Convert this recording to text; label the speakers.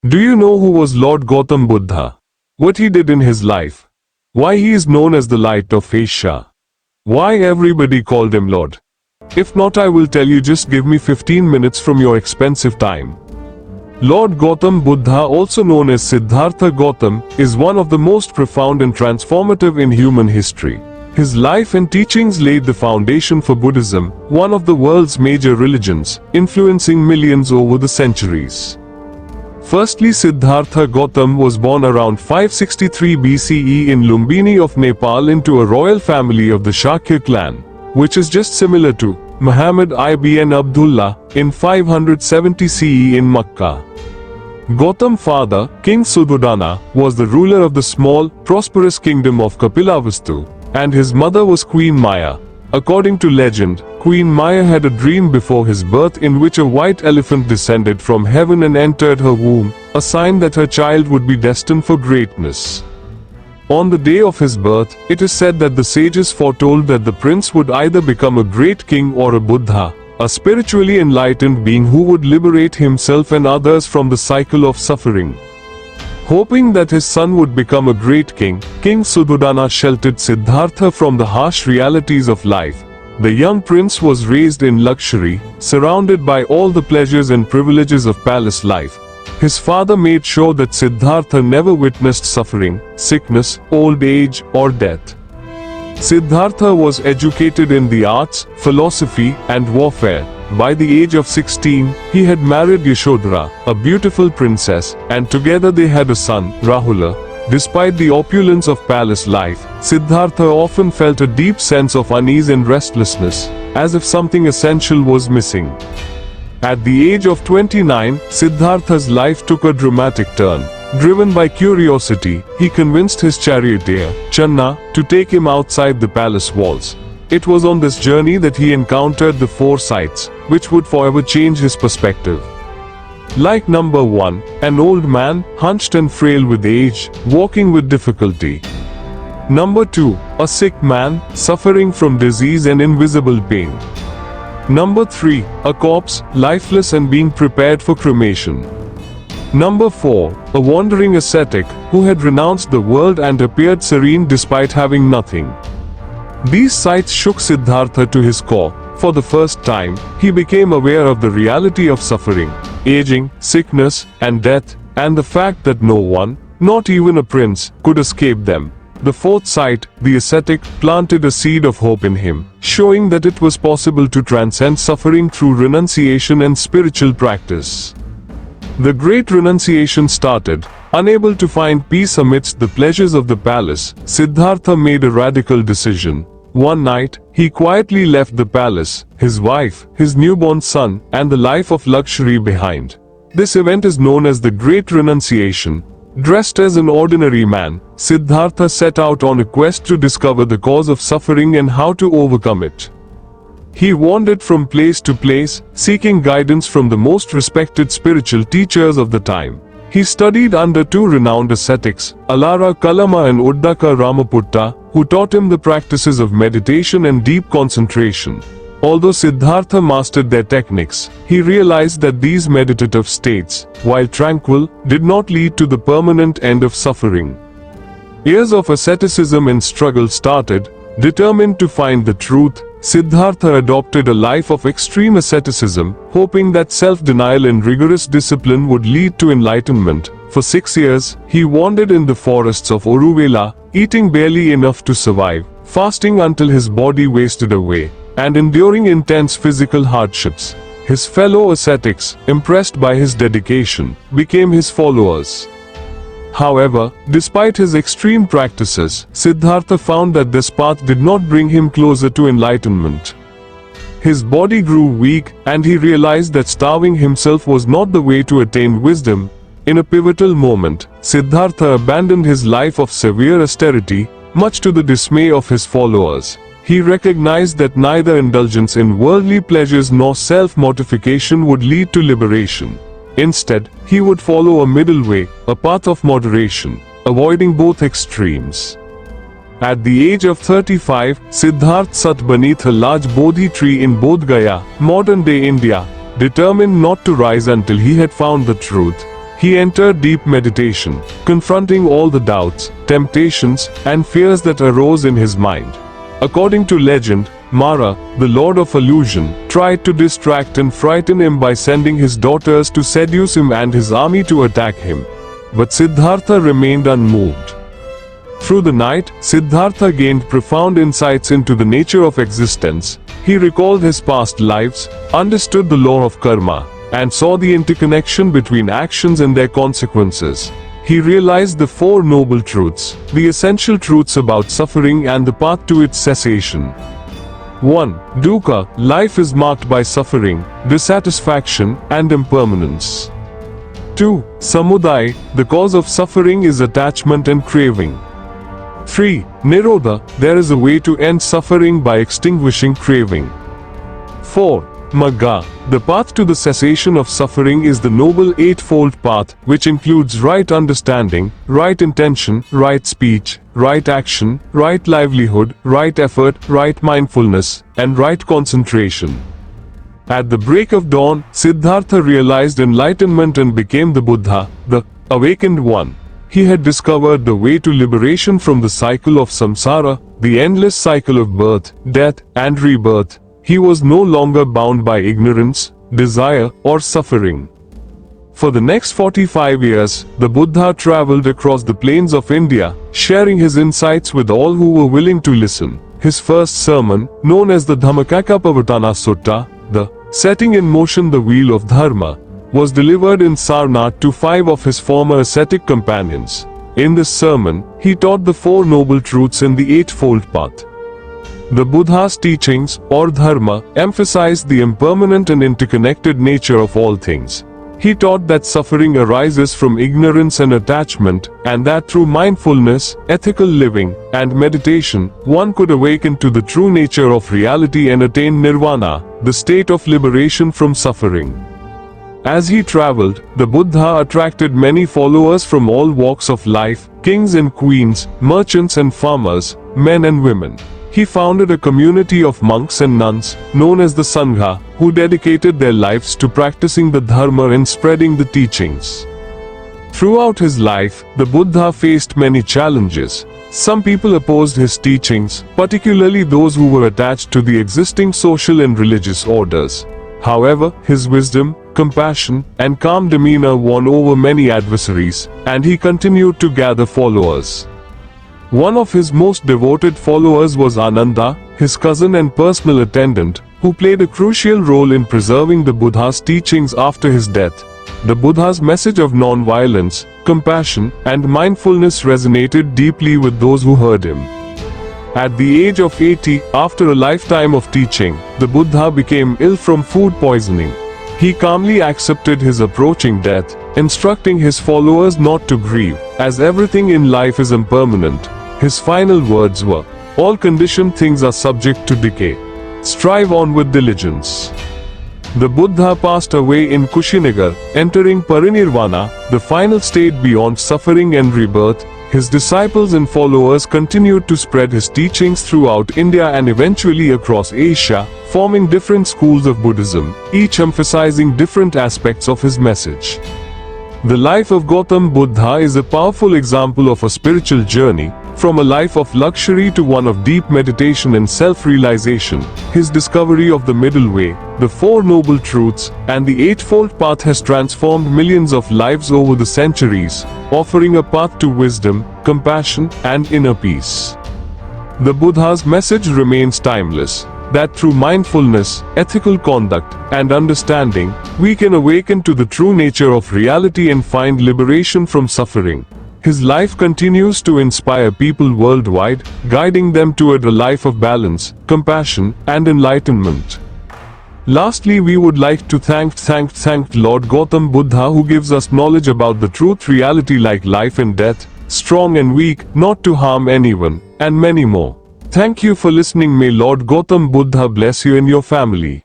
Speaker 1: Do you know who was Lord Gautam Buddha? What he did in his life? Why he is known as the light of Asia? Why everybody called him Lord? If not, I will tell you, just give me 15 minutes from your expensive time. Lord Gautam Buddha, also known as Siddhartha Gautam, is one of the most profound and transformative in human history. His life and teachings laid the foundation for Buddhism, one of the world's major religions, influencing millions over the centuries. Firstly, Siddhartha Gautam was born around 563 BCE in Lumbini of Nepal into a royal family of the Shakya clan, which is just similar to Muhammad ibn Abdullah in 570 CE in Makkah. Gautam's father, King Suddhodana, was the ruler of the small, prosperous kingdom of Kapilavastu, and his mother was Queen Maya. According to legend, Queen Maya had a dream before his birth in which a white elephant descended from heaven and entered her womb, a sign that her child would be destined for greatness. On the day of his birth, it is said that the sages foretold that the prince would either become a great king or a Buddha, a spiritually enlightened being who would liberate himself and others from the cycle of suffering. Hoping that his son would become a great king, King Suddhodana sheltered Siddhartha from the harsh realities of life. The young prince was raised in luxury, surrounded by all the pleasures and privileges of palace life. His father made sure that Siddhartha never witnessed suffering, sickness, old age, or death. Siddhartha was educated in the arts, philosophy, and warfare. By the age of 16, he had married Yashodhara, a beautiful princess, and together they had a son, Rahula. Despite the opulence of palace life, Siddhartha often felt a deep sense of unease and restlessness, as if something essential was missing. At the age of 29, Siddhartha's life took a dramatic turn. Driven by curiosity, he convinced his charioteer, Channa, to take him outside the palace walls. It was on this journey that he encountered the four sights, which would forever change his perspective. Like number 1, an old man, hunched and frail with age, walking with difficulty. Number 2, a sick man, suffering from disease and invisible pain. Number 3, a corpse, lifeless and being prepared for cremation. Number 4, a wandering ascetic, who had renounced the world and appeared serene despite having nothing. These sights shook Siddhartha to his core. For the first time, he became aware of the reality of suffering, aging, sickness, and death, and the fact that no one, not even a prince, could escape them. The fourth sight, the ascetic, planted a seed of hope in him, showing that it was possible to transcend suffering through renunciation and spiritual practice. The great renunciation started. Unable to find peace amidst the pleasures of the palace, Siddhartha made a radical decision. One night, he quietly left the palace, his wife, his newborn son, and the life of luxury behind. This event is known as the Great Renunciation. Dressed as an ordinary man, Siddhartha set out on a quest to discover the cause of suffering and how to overcome it. He wandered from place to place, seeking guidance from the most respected spiritual teachers of the time. He studied under two renowned ascetics, Alara Kalama and Uddaka Ramaputta, who taught him the practices of meditation and deep concentration. Although Siddhartha mastered their techniques, he realized that these meditative states, while tranquil, did not lead to the permanent end of suffering. Years of asceticism and struggle started. Determined to find the truth, Siddhartha adopted a life of extreme asceticism, hoping that self-denial and rigorous discipline would lead to enlightenment. For 6 years, he wandered in the forests of Uruvela, eating barely enough to survive, fasting until his body wasted away, and enduring intense physical hardships. His fellow ascetics, impressed by his dedication, became his followers. However, despite his extreme practices, Siddhartha found that this path did not bring him closer to enlightenment. His body grew weak, and he realized that starving himself was not the way to attain wisdom. In a pivotal moment, Siddhartha abandoned his life of severe austerity, much to the dismay of his followers. He recognized that neither indulgence in worldly pleasures nor self-mortification would lead to liberation. Instead, he would follow a middle way, a path of moderation, avoiding both extremes. At the age of 35, Siddhartha sat beneath a large Bodhi tree in Bodh Gaya, modern-day India, determined not to rise until he had found the truth. he entered deep meditation, confronting all the doubts, temptations, and fears that arose in his mind. According to legend, Mara, the lord of illusion, tried to distract and frighten him by sending his daughters to seduce him and his army to attack him. But Siddhartha remained unmoved. Through the night, Siddhartha gained profound insights into the nature of existence. He recalled his past lives, understood the law of karma, and saw the interconnection between actions and their consequences. He realized the Four Noble Truths, the essential truths about suffering and the path to its cessation. 1. Dukkha, life is marked by suffering, dissatisfaction, and impermanence. 2. Samudaya, the cause of suffering is attachment and craving. 3. Nirodha, there is a way to end suffering by extinguishing craving. 4. Magga, the path to the cessation of suffering is the Noble Eightfold Path, which includes right understanding, right intention, right speech, right action, right livelihood, right effort, right mindfulness, and right concentration. At the break of dawn, Siddhartha realized enlightenment and became the Buddha, the awakened one. He had discovered the way to liberation from the cycle of samsara, the endless cycle of birth, death, and rebirth. He was no longer bound by ignorance, desire, or suffering. For the next 45 years, the Buddha traveled across the plains of India, sharing his insights with all who were willing to listen. His first sermon, known as the Dhammacakkappavattana Sutta, the setting in motion the wheel of dharma, was delivered in Sarnath to 5 of his former ascetic companions. In this sermon, he taught the Four Noble Truths in the Eightfold Path. The Buddha's teachings, or dharma, emphasized the impermanent and interconnected nature of all things. He taught that suffering arises from ignorance and attachment, and that through mindfulness, ethical living, and meditation, one could awaken to the true nature of reality and attain nirvana, the state of liberation from suffering. As he traveled, the Buddha attracted many followers from all walks of life, kings and queens, merchants and farmers, men and women. He founded a community of monks and nuns, known as the Sangha, who dedicated their lives to practicing the Dharma and spreading the teachings. Throughout his life, the Buddha faced many challenges. Some people opposed his teachings, particularly those who were attached to the existing social and religious orders. However, his wisdom, compassion, and calm demeanor won over many adversaries, and he continued to gather followers. One of his most devoted followers was Ananda, his cousin and personal attendant, who played a crucial role in preserving the Buddha's teachings after his death. The Buddha's message of non-violence, compassion, and mindfulness resonated deeply with those who heard him. At the age of 80, after a lifetime of teaching, the Buddha became ill from food poisoning. He calmly accepted his approaching death, instructing his followers not to grieve, as everything in life is impermanent. His final words were, "All conditioned things are subject to decay. Strive on with diligence." The Buddha passed away in Kushinagar, entering Parinirvana, the final state beyond suffering and rebirth. His disciples and followers continued to spread his teachings throughout India and eventually across Asia, forming different schools of Buddhism, each emphasizing different aspects of his message. The life of Gautam Buddha is a powerful example of a spiritual journey, from a life of luxury to one of deep meditation and self-realization. His discovery of the middle way, the Four Noble Truths, and the Eightfold Path has transformed millions of lives over the centuries, offering a path to wisdom, compassion, and inner peace. The Buddha's message remains timeless, that through mindfulness, ethical conduct, and understanding, we can awaken to the true nature of reality and find liberation from suffering. His life continues to inspire people worldwide, guiding them toward a life of balance, compassion, and enlightenment. Lastly, we would like to thank Lord Gautam Buddha, who gives us knowledge about the truth, reality like life and death, strong and weak, not to harm anyone, and many more. Thank you for listening. May Lord Gautam Buddha bless you and your family.